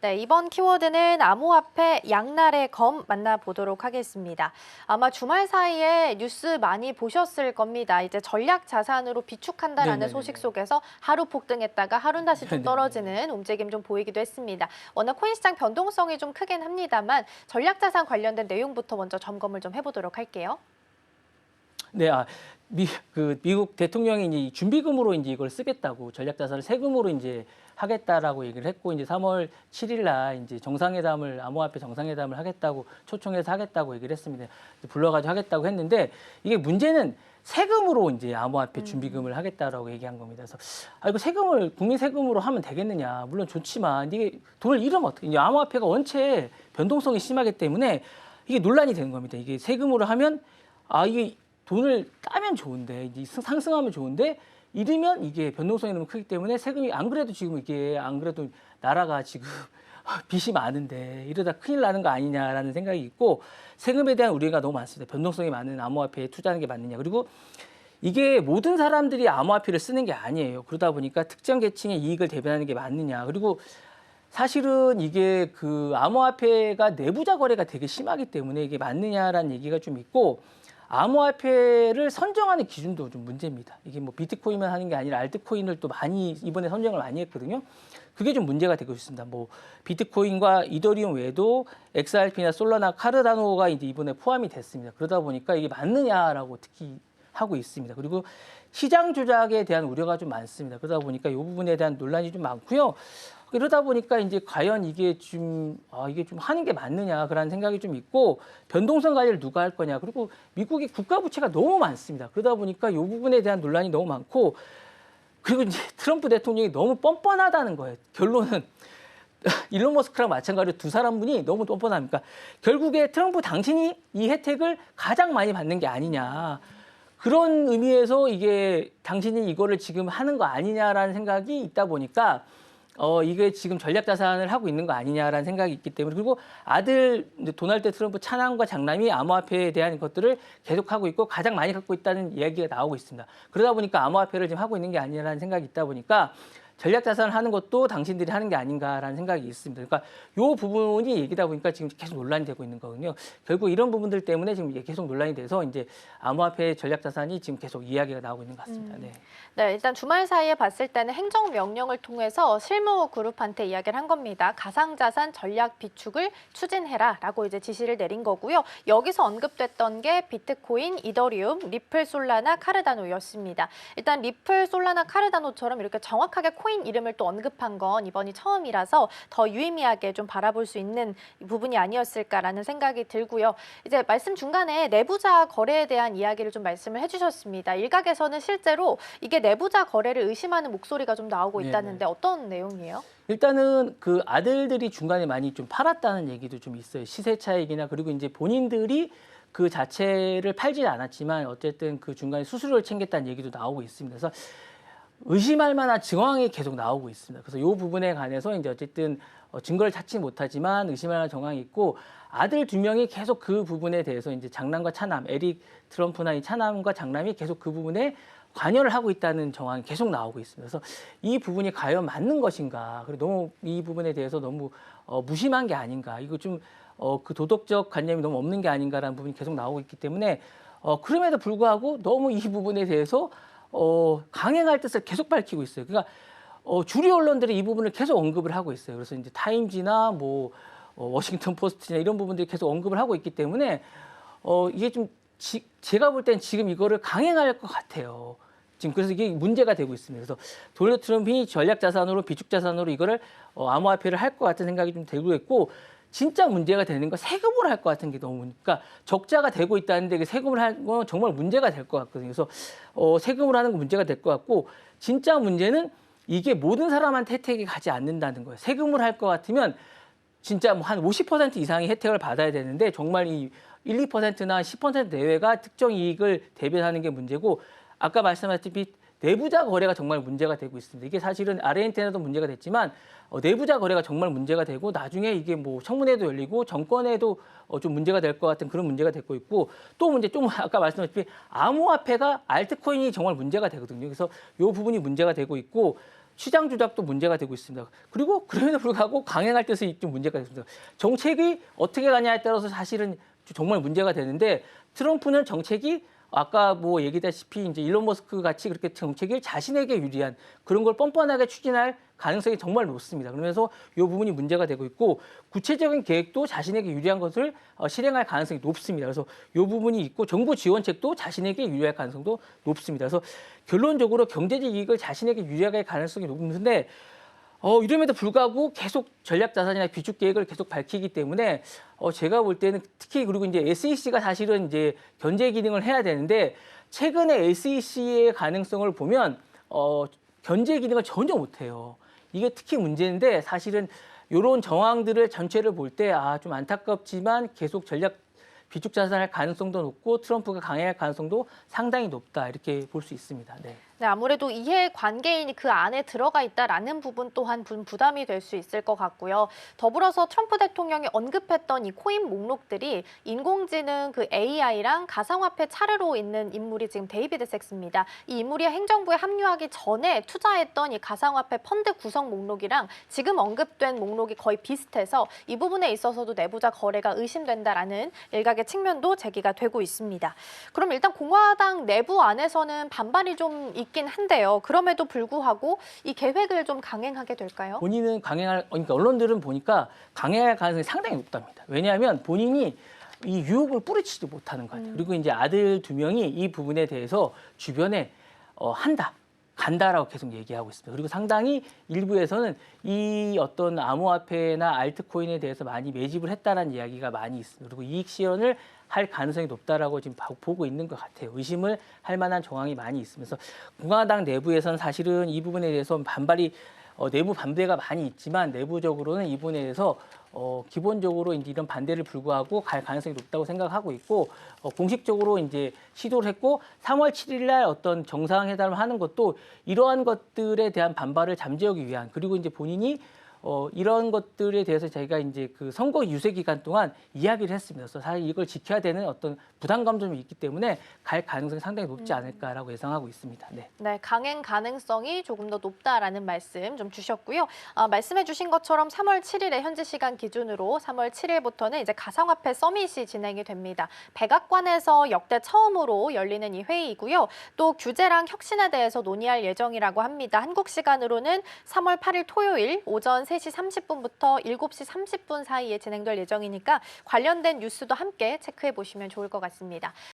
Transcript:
네, 이번 키워드는 암호화폐 양날의 검 만나보도록 하겠습니다. 아마 주말 사이에 뉴스 많이 보셨을 겁니다. 이제 전략 자산으로 비축한다라는 네네네네. 소식 속에서 하루 폭등했다가 하루는 다시 좀 네네네. 떨어지는 움직임 좀 보이기도 했습니다. 워낙 코인 시장 변동성이 좀 크긴 합니다만 전략 자산 관련된 내용부터 먼저 점검을 좀 해보도록 할게요. 네, 미국 대통령이 이제 준비금으로 이제 이걸 쓰겠다고 전략자산을 세금으로 이제 하겠다라고 얘기를 했고 이제 3월 7일 날 이제 정상회담을 암호화폐 정상회담을 하겠다고 초청해서 하겠다고 얘기를 했습니다. 불러가지고 하겠다고 했는데 이게 문제는 세금으로 이제 암호화폐 준비금을 하겠다라고 얘기한 겁니다. 그래서 이거 세금을 국민 세금으로 하면 되겠느냐? 물론 좋지만 이게 돈을 잃으면 어떻게? 이제 암호화폐가 원체 변동성이 심하기 때문에 이게 논란이 되는 겁니다. 이게 세금으로 하면 이게 돈을 따면 좋은데 이제 상승하면 좋은데 잃으면 이게 변동성이 너무 크기 때문에 세금이 안 그래도 지금 이게 안 그래도 나라가 지금 빚이 많은데 이러다 큰일 나는 거 아니냐라는 생각이 있고 세금에 대한 우려가 너무 많습니다. 변동성이 많은 암호화폐에 투자하는 게 맞느냐. 그리고 이게 모든 사람들이 암호화폐를 쓰는 게 아니에요. 그러다 보니까 특정 계층의 이익을 대변하는 게 맞느냐. 그리고 사실은 이게 그 암호화폐가 내부자 거래가 되게 심하기 때문에 이게 맞느냐라는 얘기가 좀 있고 암호화폐를 선정하는 기준도 좀 문제입니다. 이게 뭐 비트코인만 하는 게 아니라 알트코인을 또 많이 이번에 선정을 많이 했거든요. 그게 좀 문제가 되고 있습니다. 뭐 비트코인과 이더리움 외에도 XRP나 솔라나 카르다노가 이제 이번에 포함이 됐습니다. 그러다 보니까 이게 맞느냐라고 특히 하고 있습니다. 그리고 시장 조작에 대한 우려가 좀 많습니다. 그러다 보니까 이 부분에 대한 논란이 좀 많고요. 이러다 보니까 이제 과연 이게 좀 하는 게 맞느냐 그런 생각이 좀 있고 변동성 관리를 누가 할 거냐 그리고 미국의 국가 부채가 너무 많습니다. 그러다 보니까 이 부분에 대한 논란이 너무 많고 그리고 이제 트럼프 대통령이 너무 뻔뻔하다는 거예요. 결론은 일론 머스크랑 마찬가지로 두 사람분이 너무 뻔뻔합니까? 결국에 트럼프 당신이 이 혜택을 가장 많이 받는 게 아니냐. 그런 의미에서 이게 당신이 이거를 지금 하는 거 아니냐라는 생각이 있다 보니까 이게 지금 전략 자산을 하고 있는 거 아니냐라는 생각이 있기 때문에 그리고 아들 도널드 트럼프 차남과 장남이 암호화폐에 대한 것들을 계속하고 있고 가장 많이 갖고 있다는 이야기가 나오고 있습니다. 그러다 보니까 암호화폐를 지금 하고 있는 게 아니라는 생각이 있다 보니까 전략 자산을 하는 것도 당신들이 하는 게 아닌가라는 생각이 있습니다. 그러니까 이 부분이 얘기다 보니까 지금 계속 논란이 되고 있는 거거든요. 결국 이런 부분들 때문에 지금 계속 논란이 돼서 이제 암호화폐 전략 자산이 지금 계속 이야기가 나오고 있는 것 같습니다. 네. 네, 일단 주말 사이에 봤을 때는 행정명령을 통해서 실무 그룹한테 이야기를 한 겁니다. 가상자산 전략 비축을 추진해라라고 이제 지시를 내린 거고요. 여기서 언급됐던 게 비트코인, 이더리움, 리플, 솔라나, 카르다노였습니다. 일단 리플, 솔라나, 카르다노처럼 이렇게 정확하게 코인 이름을 또 언급한 건 이번이 처음이라서 더 유의미하게 좀 바라볼 수 있는 부분이 아니었을까라는 생각이 들고요. 이제 말씀 중간에 내부자 거래에 대한 이야기를 좀 말씀을 해주셨습니다. 일각에서는 실제로 이게 내부자 거래를 의심하는 목소리가 좀 나오고 있다는데 어떤 내용이에요? 일단은 그 아들들이 중간에 많이 좀 팔았다는 얘기도 좀 있어요. 시세 차익이나 그리고 이제 본인들이 그 자체를 팔지 않았지만 어쨌든 그 중간에 수수료를 챙겼다는 얘기도 나오고 있습니다. 그래서 의심할 만한 정황이 계속 나오고 있습니다. 그래서 이 부분에 관해서 이제 어쨌든 증거를 찾지 못하지만 의심할 만한 정황이 있고 아들 두 명이 계속 그 부분에 대해서 이제 장남과 차남, 에릭 트럼프나 이 차남과 장남이 계속 그 부분에 관여를 하고 있다는 정황이 계속 나오고 있습니다. 그래서 이 부분이 과연 맞는 것인가? 그리고 너무 이 부분에 대해서 너무 무심한 게 아닌가? 이거 좀 그 도덕적 관념이 너무 없는 게 아닌가라는 부분이 계속 나오고 있기 때문에 그럼에도 불구하고 너무 이 부분에 대해서 강행할 뜻을 계속 밝히고 있어요. 그러니까 주류 언론들이 이 부분을 계속 언급을 하고 있어요. 그래서 이제 타임지나 뭐 워싱턴 포스트나 이런 부분들이 계속 언급을 하고 있기 때문에 이게 좀 제가 볼 땐 지금 이거를 강행할 것 같아요. 지금 그래서 이게 문제가 되고 있습니다. 그래서 도널드 트럼프이 전략 자산으로 비축 자산으로 이거를 암호화폐를 할 것 같은 생각이 좀 되고 있고 진짜 문제가 되는 건 세금으로 할 것 같은 게 너무 그러니까 적자가 되고 있다는데 세금을 할 건 정말 문제가 될 것 같거든요. 그래서 세금으로 하는 건 문제가 될 것 같고 진짜 문제는 이게 모든 사람한테 혜택이 가지 않는다는 거예요. 세금을 할 것 같으면 진짜 뭐 한 50% 이상의 혜택을 받아야 되는데 정말 이 1, 2%나 10% 내외가 특정 이익을 대변하는 게 문제고 아까 말씀하셨다시피 내부자 거래가 정말 문제가 되고 있습니다. 이게 사실은 아르헨티나도 문제가 됐지만 내부자 거래가 정말 문제가 되고 나중에 이게 뭐 청문회도 열리고 정권에도 좀 문제가 될 것 같은 그런 문제가 되고 있고 또 문제 좀 아까 말씀하셨다시피 암호화폐가 알트코인이 정말 문제가 되거든요. 그래서 이 부분이 문제가 되고 있고 시장 조작도 문제가 되고 있습니다. 그리고 그럼에도 불구하고 강행할 때서 좀 문제가 있습니다. 정책이 어떻게 가냐에 따라서 사실은 정말 문제가 되는데 트럼프는 정책이 아까 뭐 얘기다시피 이제 일론 머스크 같이 그렇게 정책을 자신에게 유리한 그런 걸 뻔뻔하게 추진할 가능성이 정말 높습니다. 그러면서 이 부분이 문제가 되고 있고 구체적인 계획도 자신에게 유리한 것을 실행할 가능성이 높습니다. 그래서 이 부분이 있고 정부 지원책도 자신에게 유리할 가능성도 높습니다. 그래서 결론적으로 경제적 이익을 자신에게 유리하게 할 가능성이 높은데 이름에도 불구하고 계속 전략 자산이나 비축 계획을 계속 밝히기 때문에 제가 볼 때는 특히 그리고 이제 SEC가 사실은 이제 견제 기능을 해야 되는데 최근에 SEC의 가능성을 보면 견제 기능을 전혀 못 해요. 이게 특히 문제인데 사실은 이런 정황들을 전체를 볼 때 좀 안타깝지만 계속 전략 비축 자산할 가능성도 높고 트럼프가 강행할 가능성도 상당히 높다 이렇게 볼 수 있습니다. 네. 네, 아무래도 이해 관계인이 그 안에 들어가 있다라는 부분 또한 부담이 될 수 있을 것 같고요. 더불어서 트럼프 대통령이 언급했던 이 코인 목록들이 인공지능 그 AI랑 가상화폐 차례로 있는 인물이 지금 데이비드 섹스입니다. 이 인물이 행정부에 합류하기 전에 투자했던 이 가상화폐 펀드 구성 목록이랑 지금 언급된 목록이 거의 비슷해서 이 부분에 있어서도 내부자 거래가 의심된다라는 일각의 측면도 제기가 되고 있습니다. 그럼 일단 공화당 내부 안에서는 반발이 좀 있긴 한데요. 그럼에도 불구하고 이 계획을 좀 강행하게 될까요? 본인은 그러니까 언론들은 보니까 강행할 가능성이 상당히 높답니다. 왜냐하면 본인이 이 유혹을 뿌리치지 못하는 것 같아요. 그리고 이제 아들 2명이 이 부분에 대해서 주변에 간다라고 계속 얘기하고 있습니다. 그리고 상당히 일부에서는 이 어떤 암호화폐나 알트코인에 대해서 많이 매집을 했다는 이야기가 많이 있습니다. 그리고 이익 실현을 할 가능성이 높다라고 지금 보고 있는 것 같아요. 의심을 할 만한 정황이 많이 있으면서 공화당 내부에서는 사실은 이 부분에 대해서 반발이 내부 반대가 많이 있지만 내부적으로는 이 부분에 대해서 기본적으로 이제 이런 반대를 불구하고 갈 가능성이 높다고 생각하고 있고 공식적으로 이제 시도를 했고 3월 7일 날 어떤 정상회담을 하는 것도 이러한 것들에 대한 반발을 잠재우기 위한 그리고 이제 본인이 이런 것들에 대해서 저희가 이제 그 선거 유세 기간 동안 이야기를 했습니다. 그래서 사실 이걸 지켜야 되는 어떤 부담감 좀 있기 때문에 갈 가능성이 상당히 높지 않을까라고 예상하고 있습니다. 네. 네, 강행 가능성이 조금 더 높다라는 말씀 좀 주셨고요. 말씀해 주신 것처럼 3월 7일에 현지 시간 기준으로 3월 7일부터는 이제 가상화폐 서밋이 진행이 됩니다. 백악관에서 역대 처음으로 열리는 이 회의이고요. 또 규제랑 혁신에 대해서 논의할 예정이라고 합니다. 한국 시간으로는 3월 8일 토요일 오전 3시 30분부터 7시 30분 사이에 진행될 예정이니까 관련된 뉴스도 함께 체크해 보시면 좋을 것 같습니다.